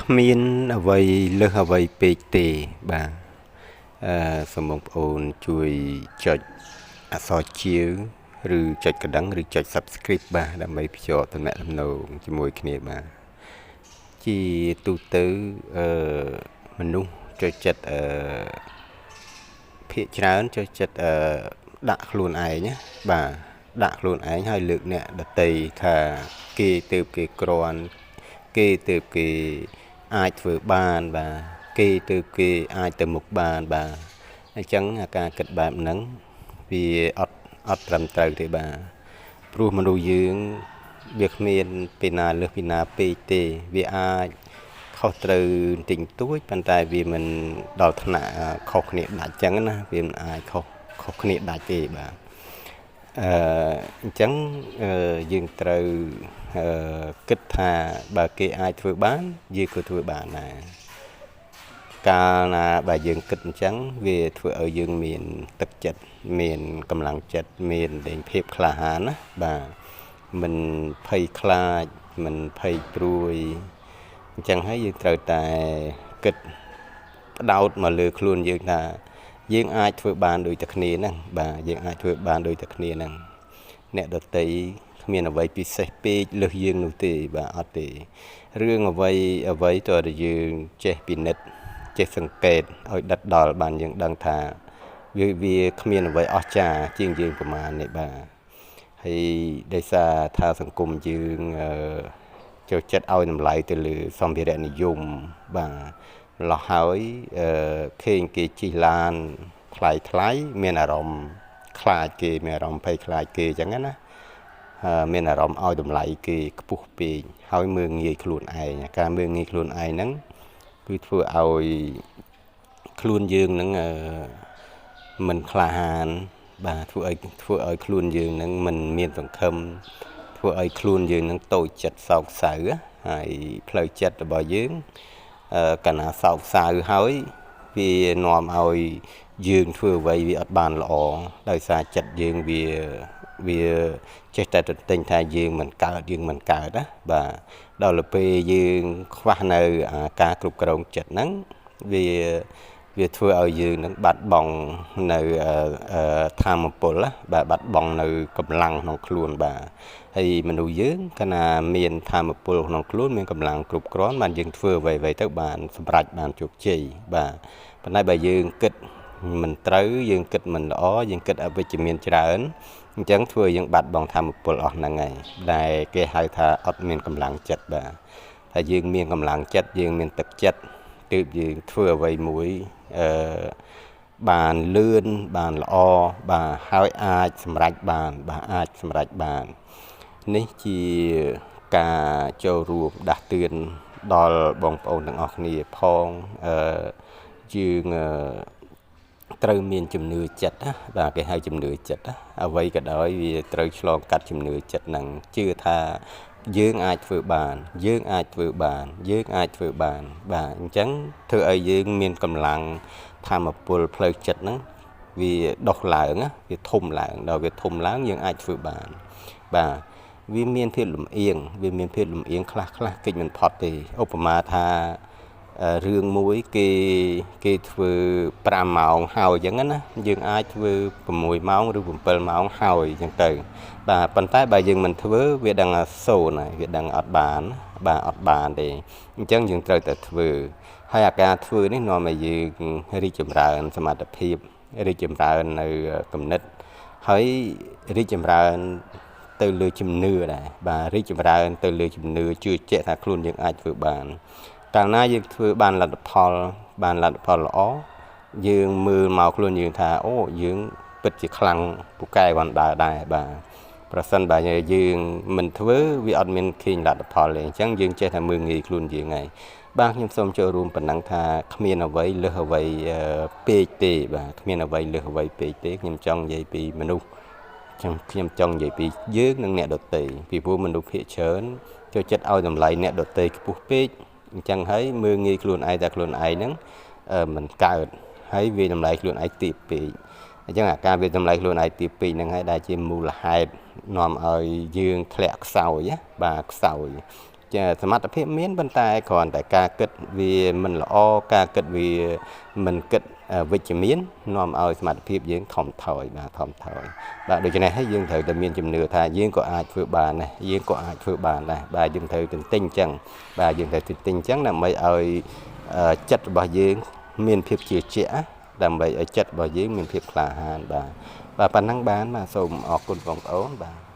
គ្មានអ្វីលើសអ្វីពេកទេបាទសូមបងប្អូនជួយចុចអក្សរជាវឬចុចកណ្ដឹងឬចុច Subscribe បាទដើម្បីភ្ជាប់ទំនាក់ទំនងជាមួយគ្នាបាទជាទូទៅមនុស្សចូលចិត្តភាគច្រើនចូលចិត្តដាក់ខ្លួនឯងណាបាទដាក់ខ្លួនឯងហើយលើកអ្នកដតីថាគេទៅគេក្រាន់គេទៅគេអាចធ្វើបានបាទគេទៅគេអាចទៅមុខបានបាទអញ្ចឹងការគិតបែបហ្នឹងវាអត់ត្រឹមត្រូវទេបាទព្រោះមនុស្សយើងវាគ្មានពីណាលើសពីណាពេកទេវាអាចខុសត្រូវបន្តិចតួចប៉ុន្តែវាមិនដល់ថ្នាក់ខុសគ្នាដាច់អញ្ចឹងណាវាមិនអាចខុសគ្នាដាច់ទេបាទអញ្ចឹងយើងត្រូវគិតថាបើគេអាចធ្វើបានយើងក៏ធ្វើបានដែរកាលណាបើយើងគិតអញ្ចឹងវាធ្វើឲ្យយើងមានទឹកចិត្តមានកម្លាំងចិត្តមានភាពក្លាហានណាបាទមិនភ័យខ្លាចមិនភ័យព្រួយអញ្ចឹងហើយយើងត្រូវតែគិតផ្ដោតមកលើខ្លួនយើងថាយើងអាចធ្វើបានដូចតែគ្នាហ្នឹងបាទយើងអាចធ្វើបានដូចតែគ្នាហ្នឹងអ្នកដតីគ្មានអ្វីពិសេសពេកលើសយើងនោះទេបាទអត់ទេរឿងអ្វីតើយើងចេះពិនិត្យចេះសង្កេតឲ្យដិតដល់បានយើងដឹងថាវាគ្មានអ្វីអស្ចារ្យជាងយើងប្រមាណនេះបាទហើយដោយសារថាសង្គមយើងចូលចិត្តឲ្យតម្លៃទៅលើសម្ភារៈនិយមបាទម្លោះហើយឃើញគេជិះឡានថ្លៃមានអារម្មណ៍ខ្លាចគេមានអារម្មណ៍ភ័យខ្លាចគេអញ្ចឹងណាមានអារម្មណ៍ឲ្យតម្លៃគេខ្ពស់ពេកហើយមើលងាយខ្លួនឯងការមើលងាយខ្លួនឯងហ្នឹងគឺធ្វើឲ្យខ្លួនយើងហ្នឹងមិនក្លាហានបាទធ្វើឲ្យខ្លួនយើងហ្នឹងមិនមានសង្ឃឹមធ្វើឲ្យខ្លួនយើងហ្នឹងតូចចិត្តសោកសៅហើយផ្លូវចិត្តរបស់យើងកាលណាសោកសៅហើយវានាំឲ្យយើងធ្វើអ្វីវាអត់បានល្អដោយសារចិត្តយើងវាចេះតែទន្ទិញថាយើងមិនកើតណាបាទដល់ពេលយើងខ្វះនៅការគ្រប់គ្រងចិត្តហ្នឹងវាធ្វើឲ្យយើងនឹងបាត់បង់នៅធម៌ពលណាបាទបាត់បង់នៅកម្លាំងក្នុងខ្លួនបាទហើយមនុស្សយើងកាលណាមានធម៌ពលក្នុងខ្លួនមានកម្លាំងគ្រប់គ្រាន់បានយើងធ្វើអ្វីទៅបានសម្រេចបានជោគជ័យបាទប៉ុន្តែបើយើងគិតមិនត្រូវយើងគិតមិនល្អយើងគិតអវិជ្ជមានច្រើនអញ្ចឹងធ្វើយើងបាត់បង់ធម៌ពលអស់ហ្នឹងហើយដែលគេហៅថាអត់មានកម្លាំងចិត្តបាទតែយើងមានកម្លាំងចិត្តយើងមានទឹកចិត្តទើបយើងធ្វើអ្វីមួយបានលឿនបានល្អបាទហើយអាចសម្រេចបានបាទអាចសម្រេចបាននេះជាការចូលរួមដាស់តឿនដល់បងប្អូនទាំងអស់គ្នាផងយើងត្រូវមានជំនឿចិត្តណាបាទគេហៅជំនឿចិត្តណាអ្វីក៏ដោយវាត្រូវឆ្លងកាត់ជំនឿចិត្តហ្នឹងជឿថាយើងអាចធ្វើបានយើងអាចធ្វើបានបាទអញ្ចឹងធ្វើឲ្យយើងមានកម្លាំងធម៌ពលផ្លូវចិត្តហ្នឹងវាដុសឡើងណាវាធំឡើងដល់វាធំឡើងយើងអាចធ្វើបានបាទវាមានភាពលំអៀងខ្លះគេចមិនផុតទេឧបមាថារឿងមួយគេធ្វើ5ម៉ោងហើយអញ្ចឹងណាយើងអាចធ្វើ6ម៉ោងឬ7ម៉ោងហើយអញ្ចឹងទៅបាទប៉ុន្តែបើយើងមិនធ្វើវាដឹងសូន្យហើយវាដឹងអត់បានបាទអត់បានទេអញ្ចឹងយើងត្រូវតែធ្វើហើយអាការធ្វើនេះនាំឲ្យយើងរីកចម្រើនសមត្ថភាពរីកចម្រើននៅគំនិតហើយរីកចម្រើនទៅលើជំនឿដែរបាទរីកចម្រើនទៅលើជំនឿជឿជាក់ថាខ្លួនយើងអាចធ្វើបានកាលណាយើងធ្វើបានលទ្ធផលល្អយើងមើលមកខ្លួនយើងថាអូយើងពិតជាខ្លាំងពូកែវ៉ាន់ដាដែរបាទប្រសិនបើយើងមិនធ្វើវាអត់មានឃើញលទ្ធផលទេអញ្ចឹងយើងចេះតែមើលងាយខ្លួនយើងហើយបាទខ្ញុំសូមចូលរួមប៉ុណ្ណឹងថាគ្មានអ្វីលើសអ្វីពេកទេបាទគ្មានអ្វីលើសអ្វីពេកទេខ្ញុំចង់និយាយពីមនុស្សខ្ញុំចង់និយាយពីយើងនិងអ្នកដទៃពីព្រោះមនុស្សភាគច្រើនចូលចិត្តឲ្យតម្លៃអ្នកដទៃខ្ពស់ពេកអញ្ចឹងហើយមើលងាយខ្លួនឯងតែខ្លួនឯងហ្នឹងមិនកើតហើយវាតម្លៃខ្លួនឯងទាបពេកអញ្ចឹងអាការវាតម្លៃខ្លួនឯងទាបពេកហ្នឹងហើយដែលជាមូលហេតុនាំឲ្យយើងធ្លាក់ខ្សោយណាបាទខ្សោយ សមត្ថភាពមានប៉ុន្តែគ្រាន់តែការគិតវាមិនល្អការគិតវាមិនគិតវិជ្ជមាននាំឲ្យសមត្ថភាពយើងថមថយបាទថមថយបាទដូច្នេះហើយយើងត្រូវតែមានជំនឿថាយើងក៏អាចធ្វើបានដែរយើងក៏អាចធ្វើបានដែរបាទយើងត្រូវទន្ទិញអញ្ចឹងបាទយើងត្រូវទន្ទិញអញ្ចឹងដើម្បីឲ្យចិត្តរបស់យើងមានភាពជឿជាក់ដើម្បីឲ្យចិត្តរបស់យើងមានភាពក្លាហានបាទប៉ុណ្ណឹងបានបាទសូមអរគុណបងប្អូនបាទ